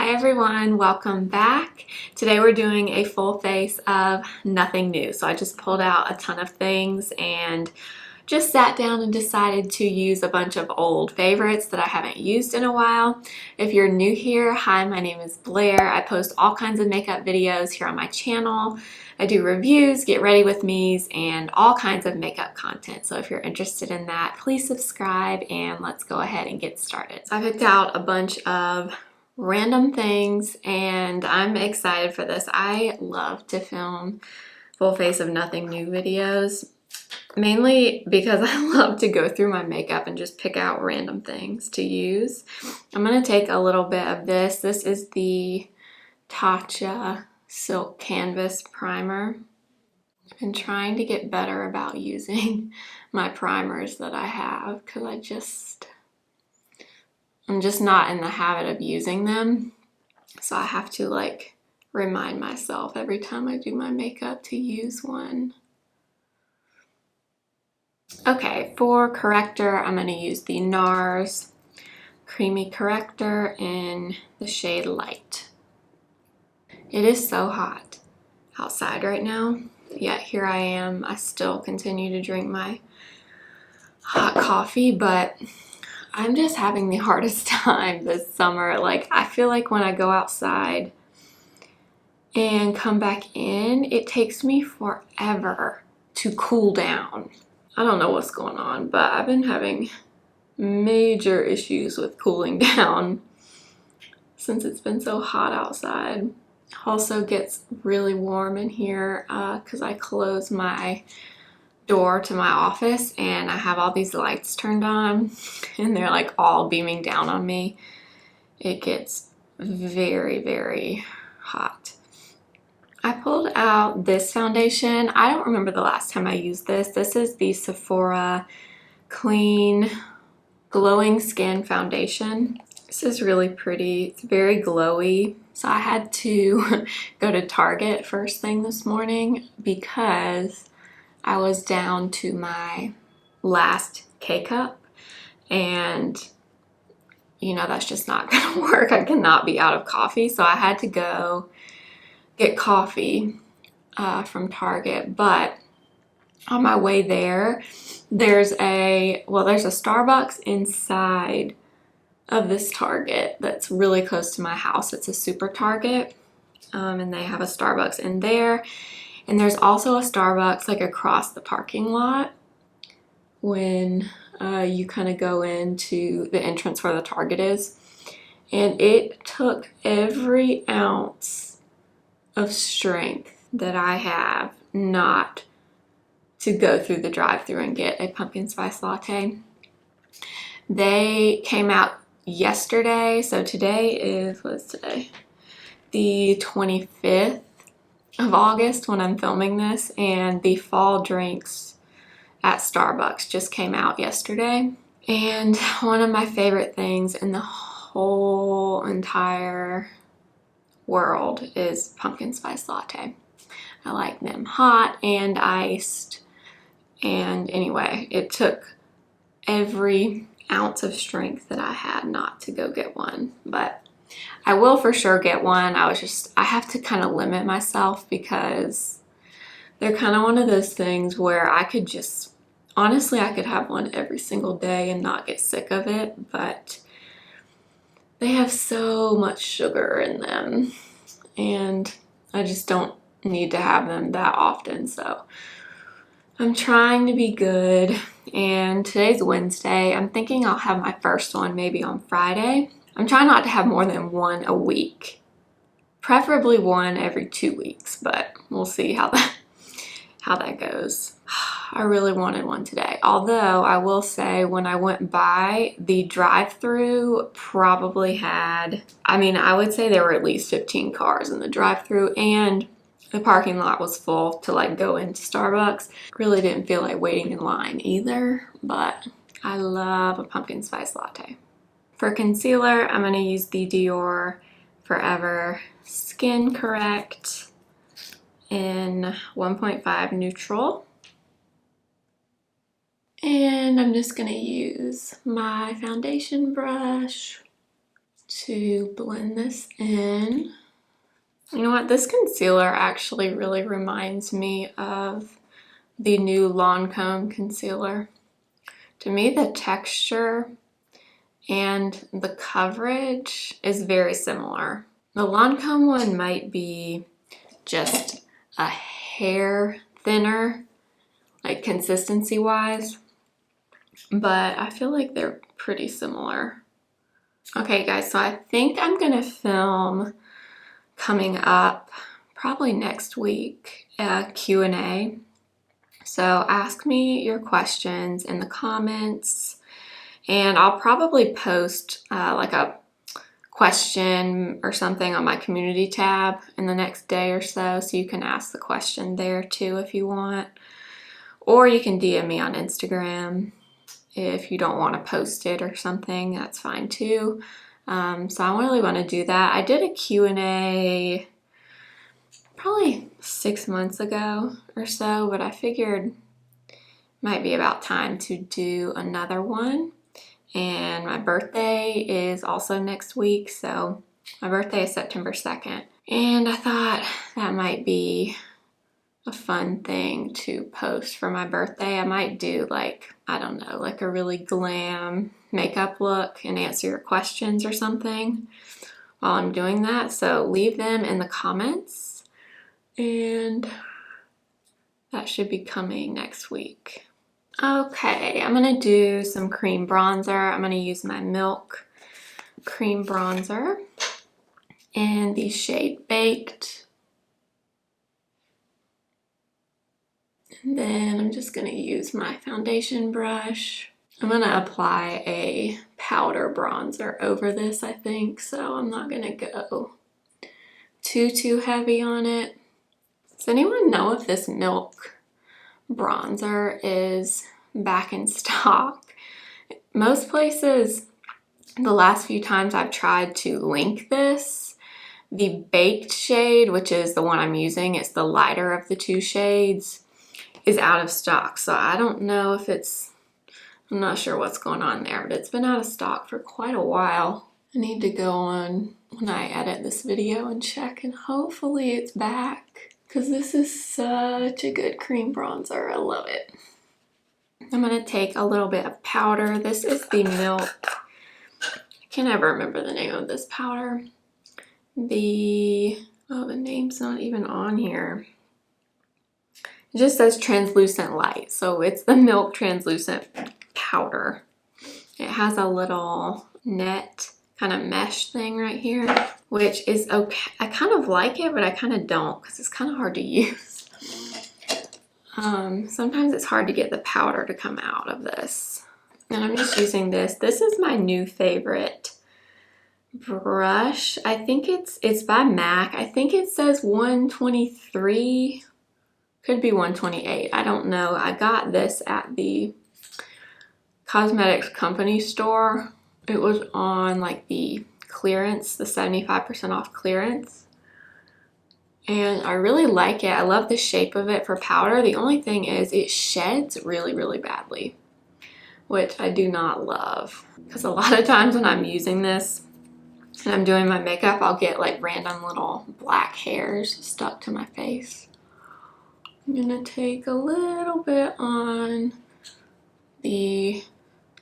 Hi everyone, welcome back. Today we're doing a full face of nothing new. So I just pulled out a ton of things and just sat down and decided to use a bunch of old favorites that I haven't used in a while. If you're new here, hi, my name is Blair. I post all kinds of makeup videos here on my channel. I do reviews, get ready with me's, and all kinds of makeup content. So if you're interested in that, please subscribe and let's go ahead and get started. So I picked out a bunch of random things and I'm excited for this. I love to film full face of nothing new videos, mainly because I love to go through my makeup and just pick out random things to use. I'm going to take a little bit of this. This is the Tatcha Silk Canvas Primer. I've been trying to get better about using my primers that I have because I'm just not in the habit of using them. So I have to like remind myself every time I do my makeup to use one. Okay, for corrector, I'm going to use the NARS Creamy Corrector in the shade Light. It is so hot outside right now, yet here I am. I still continue to drink my hot coffee, but I'm just having the hardest time this summer. Like, I feel like when I go outside and come back in, it takes me forever to cool down. I don't know what's going on, but I've been having major issues with cooling down since it's been so hot outside. Also gets really warm in here because I close my door to my office and I have all these lights turned on and they're like all beaming down on me. It gets very, very hot. I pulled out this foundation. I don't remember the last time I used this. This is the Sephora Clean Glowing Skin Foundation. This is really pretty. It's very glowy. So I had to go to Target first thing this morning because I was down to my last K-cup and you know that's just not gonna work. I cannot be out of coffee, so I had to go get coffee from Target. But on my way there, there's a Starbucks inside of this Target that's really close to my house. It's a super Target, and they have a Starbucks in there. And there's also a Starbucks like across the parking lot when you kind of go into the entrance where the Target is. And it took every ounce of strength that I have not to go through the drive-thru and get a pumpkin spice latte. They came out yesterday, so today is, what is today? The 25th of August when I'm filming this, and the fall drinks at Starbucks just came out yesterday. And one of my favorite things in the whole entire world is pumpkin spice latte. I like them hot and iced. And anyway, it took every ounce of strength that I had not to go get one, but I will for sure get one. I have to kind of limit myself because they're kind of one of those things where I could just, honestly, I could have one every single day and not get sick of it, but they have so much sugar in them and I just don't need to have them that often. So I'm trying to be good, and today's Wednesday. I'm thinking I'll have my first one maybe on Friday. I'm trying not to have more than one a week, preferably one every 2 weeks, but we'll see how that goes. I really wanted one today, although I will say when I went by, the drive-thru probably had, I would say there were at least 15 cars in the drive-thru, and the parking lot was full to like go into Starbucks. Really didn't feel like waiting in line either, but I love a pumpkin spice latte. For concealer, I'm going to use the Dior Forever Skin Correct in 1.5 Neutral. And I'm just going to use my foundation brush to blend this in. You know what? This concealer actually really reminds me of the new Lancome concealer. To me, the texture and the coverage is very similar. The Lancome one might be just a hair thinner, like consistency wise, but I feel like they're pretty similar. Okay guys, so I think I'm gonna film coming up probably next week a Q&A. So ask me your questions in the comments, and I'll probably post like a question or something on my community tab in the next day or so you can ask the question there too if you want. Or you can DM me on Instagram if you don't want to post it or something, that's fine too. So I really want to do that. I did a Q&A probably 6 months ago or so, but I figured it might be about time to do another one. And my birthday is also next week, so my birthday is September 2nd. And I thought that might be a fun thing to post for my birthday. I might do like, I don't know, like a really glam makeup look and answer your questions or something while I'm doing that. So leave them in the comments, and that should be coming next week. Okay, I'm gonna do some cream bronzer. I'm gonna use my Milk cream bronzer in the shade Baked. And then I'm just gonna use my foundation brush. I'm gonna apply a powder bronzer over this, I think, so I'm not gonna go too heavy on it. Does anyone know if this Milk bronzer is back in stock? Most places, the last few times I've tried to link this, the Baked shade, which is the one I'm using, it's the lighter of the two shades, is out of stock. So I don't know if it's, I'm not sure what's going on there, but it's been out of stock for quite a while. I need to go on when I edit this video and check, and hopefully it's back, because this is such a good cream bronzer. I love it. I'm gonna take a little bit of powder. This is the Milk, I can't ever remember the name of this powder. The name's not even on here. It just says translucent light, so it's the Milk translucent powder. It has a little net kind of mesh thing right here, which is okay. I kind of like it, but I kind of don't, because it's kind of hard to use. Sometimes it's hard to get the powder to come out of this. And I'm just using this. This is my new favorite brush. I think it's by MAC. I think it says 123. Could be 128. I don't know. I got this at the cosmetics company store. It was on like the clearance, the 75% off clearance. And I really like it. I love the shape of it for powder. The only thing is it sheds really badly, which I do not love. Because a lot of times when I'm using this and I'm doing my makeup, I'll get like random little black hairs stuck to my face. I'm gonna take a little bit on the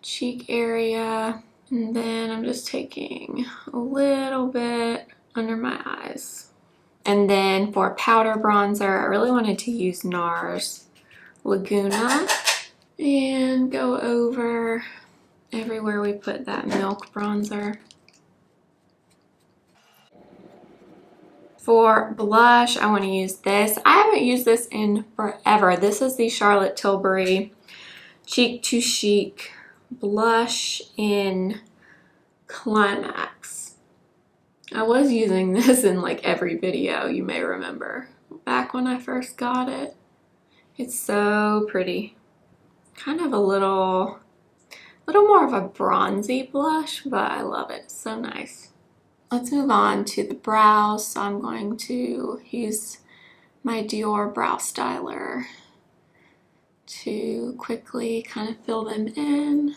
cheek area, and then I'm just taking a little bit under my eyes. And then for powder bronzer, I really wanted to use NARS Laguna and go over everywhere we put that Milk bronzer. For blush, I want to use this. I haven't used this in forever. This is the Charlotte Tilbury Cheek to Chic blush in Climax. I was using this in like every video, you may remember, back when I first got it. It's so pretty. Kind of a little more of a bronzy blush, but I love it. It's so nice. Let's move on to the brows. So I'm going to use my Dior brow styler to quickly kind of fill them in.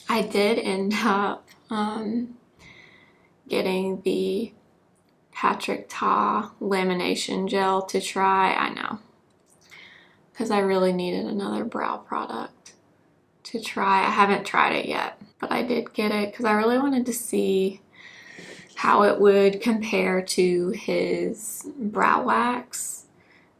I did end up getting the Patrick Ta lamination gel to try. I know, because I really needed another brow product to try. I haven't tried it yet, but I did get it because I really wanted to see how it would compare to his brow wax.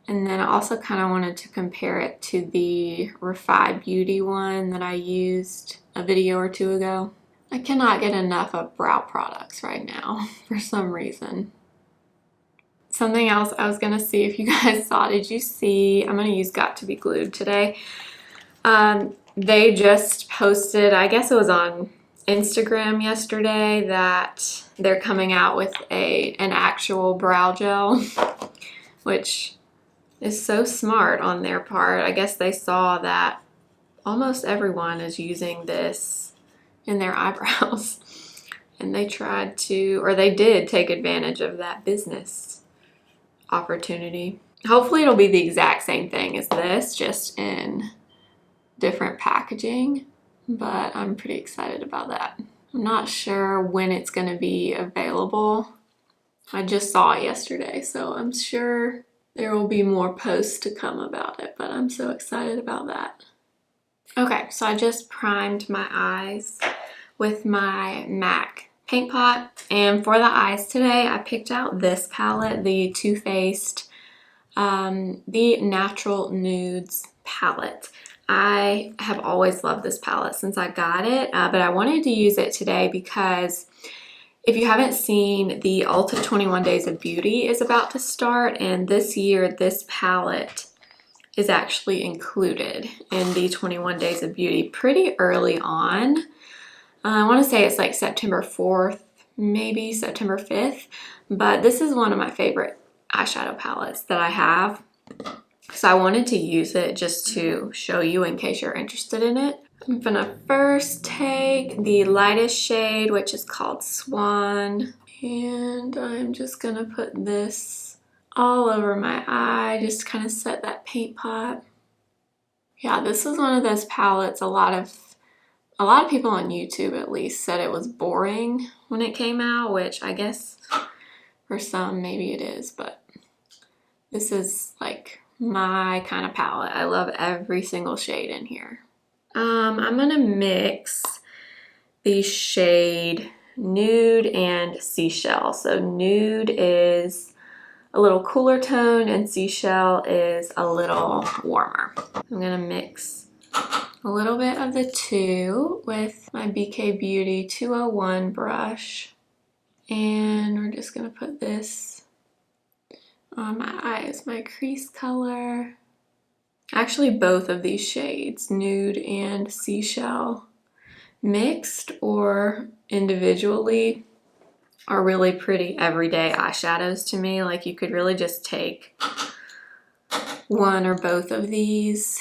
And then I also kind of wanted to compare it to the Refi Beauty one that I used a video or two ago. I cannot get enough of brow products right now for some reason. Something else I was gonna see if you guys saw, did you see, I'm gonna use Got to Be Glued today. They just posted, I guess it was on Instagram yesterday, that they're coming out with an actual brow gel, which is so smart on their part. I guess they saw that almost everyone is using this in their eyebrows, and they tried to, or they did take advantage of that business opportunity. Hopefully it'll be the exact same thing as this, just in different packaging, but I'm pretty excited about that. I'm not sure when it's going to be available. I just saw it yesterday, so I'm sure there will be more posts to come about it, but I'm so excited about that. Okay, so I just primed my eyes with my MAC paint pot, and for the eyes today I picked out this palette, the Too Faced the Natural Nudes palette. I have always loved this palette since I got it, but I wanted to use it today because if you haven't seen, the Ulta 21 Days of Beauty is about to start, and this year this palette is actually included in the 21 Days of Beauty pretty early on. I want to say it's like September 4th, maybe September 5th, but this is one of my favorite eyeshadow palettes that I have. So I wanted to use it just to show you in case you're interested in it. I'm gonna first take the lightest shade, which is called Swan, and I'm just gonna put this all over my eye, just to kind of set that paint pot. Yeah, this is one of those palettes a lot of people on YouTube at least said it was boring when it came out, which I guess for some maybe it is, but this is like my kind of palette. I love every single shade in here. I'm gonna mix the shade Nude and Seashell. So Nude is a little cooler tone and Seashell is a little warmer. I'm gonna mix a little bit of the two with my BK Beauty 201 brush, and we're just gonna put this on my eyes, my crease color. Actually, both of these shades, Nude and Seashell, mixed or individually, are really pretty everyday eyeshadows to me. Like, you could really just take one or both of these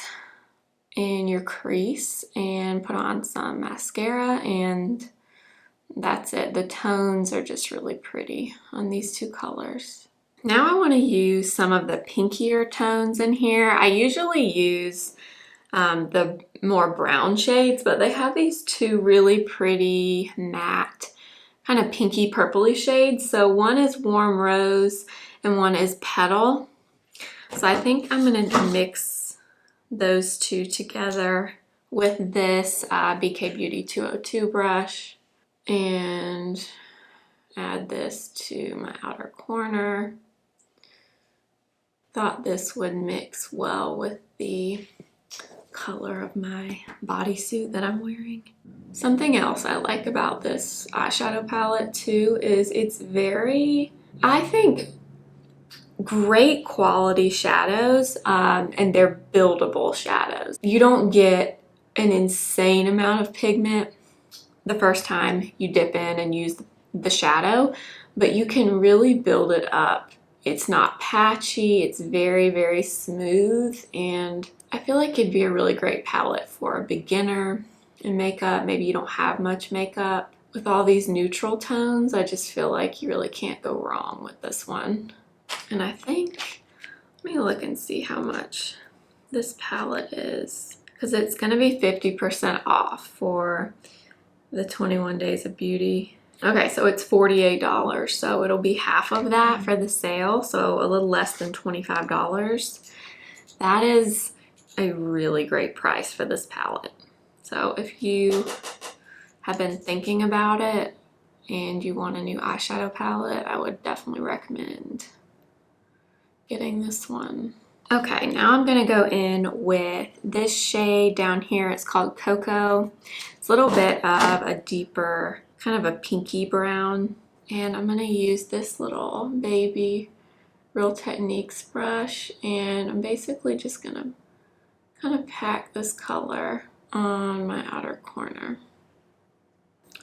in your crease and put on some mascara, and that's it. The tones are just really pretty on these two colors. Now I want to use some of the pinkier tones in here. I usually use the more brown shades, but they have these two really pretty matte, kind of pinky purpley shades. So one is Warm Rose and one is Petal. So I think I'm going to mix those two together with this BK Beauty 202 brush and add this to my outer corner. Thought this would mix well with the color of my bodysuit that I'm wearing. Something else I like about this eyeshadow palette too is it's very, I think, great quality shadows, and they're buildable shadows. You don't get an insane amount of pigment the first time you dip in and use the shadow, but you can really build it up. It's not patchy, it's very, very smooth, and I feel like it'd be a really great palette for a beginner in makeup. Maybe you don't have much makeup. With all these neutral tones, I just feel like you really can't go wrong with this one. And I think, let me look and see how much this palette is, because it's gonna be 50% off for the 21 Days of Beauty. Okay, so it's $48, so it'll be half of that for the sale, so a little less than $25. That is a really great price for this palette. So if you have been thinking about it and you want a new eyeshadow palette, I would definitely recommend getting this one. Okay, now I'm gonna go in with this shade down here. It's called Cocoa. It's a little bit of a deeper, kind of a pinky brown. And I'm gonna use this little baby Real Techniques brush, and I'm basically just gonna kind of pack this color on my outer corner.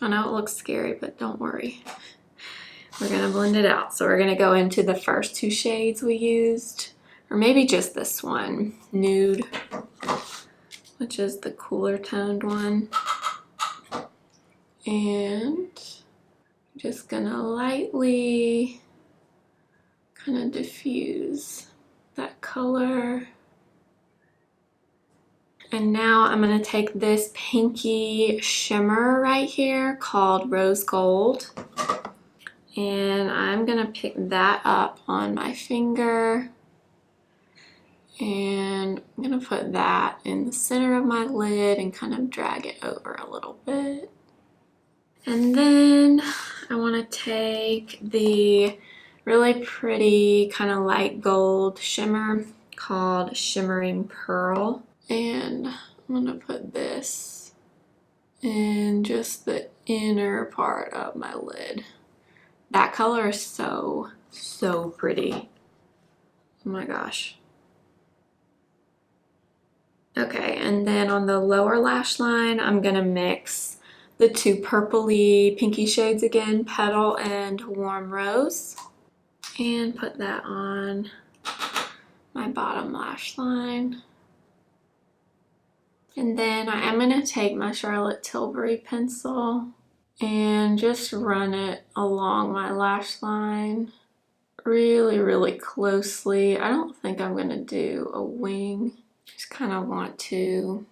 I know it looks scary, but don't worry. We're gonna blend it out. So we're gonna go into the first two shades we used, or maybe just this one, Nude, which is the cooler toned one. And I'm just gonna lightly kind of diffuse that color. And now I'm gonna take this pinky shimmer right here called Rose Gold. And I'm gonna pick that up on my finger. And I'm gonna put that in the center of my lid and kind of drag it over a little bit. And then I wanna take the really pretty kind of light gold shimmer called Shimmering Pearl. And I'm gonna put this in just the inner part of my lid. That color is so pretty. Oh my gosh. Okay, and then on the lower lash line, I'm gonna mix the two purpley pinky shades again, Petal and Warm Rose, and put that on my bottom lash line. And then I am gonna take my Charlotte Tilbury pencil and just run it along my lash line really closely. I don't think I'm gonna do a wing. Just kind of want to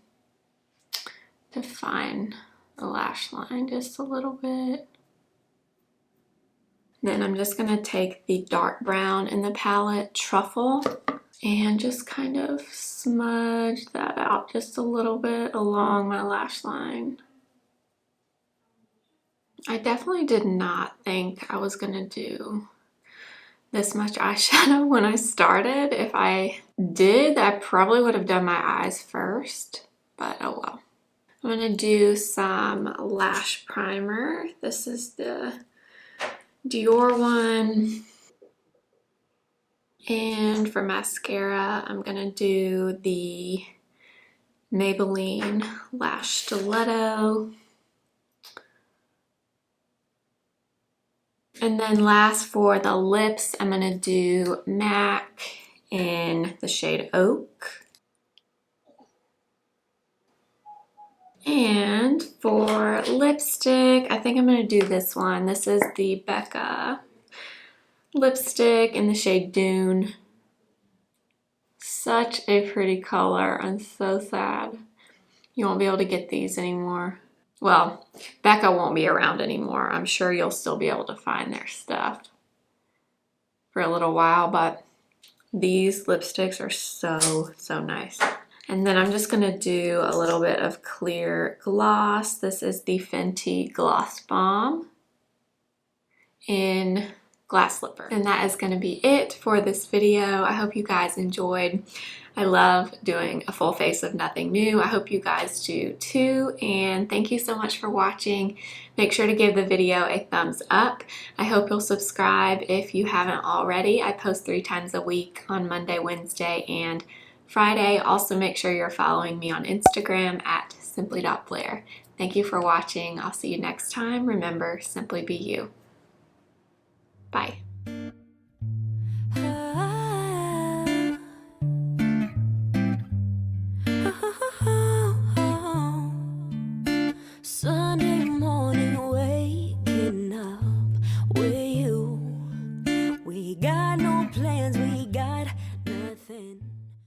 define the lash line just a little bit. Then I'm just gonna take the dark brown in the palette, Truffle, and just kind of smudge that out just a little bit along my lash line. I definitely did not think I was gonna do this much eyeshadow when I started. If I did, I probably would have done my eyes first, but oh well. I'm gonna do some lash primer. This is the Dior one. And for mascara, I'm gonna do the Maybelline Lash Stiletto. And then last for the lips, I'm gonna do MAC in the shade Oak. And for lipstick, I think I'm gonna do this one. This is the Becca lipstick in the shade Dune. Such a pretty color. I'm so sad you won't be able to get these anymore. Well, Becca won't be around anymore. I'm sure you'll still be able to find their stuff for a little while, but these lipsticks are so nice. And then I'm just gonna do a little bit of clear gloss. This is the Fenty Gloss Bomb in Glass Slipper. And that is gonna be it for this video. I hope you guys enjoyed. I love doing a full face of nothing new. I hope you guys do too, and thank you so much for watching. Make sure to give the video a thumbs up. I hope you'll subscribe if you haven't already. I post 3 times a week on Monday, Wednesday, and Friday. Also make sure you're following me on Instagram at simply.blair. Thank you for watching. I'll see you next time. Remember, simply be you. Bye.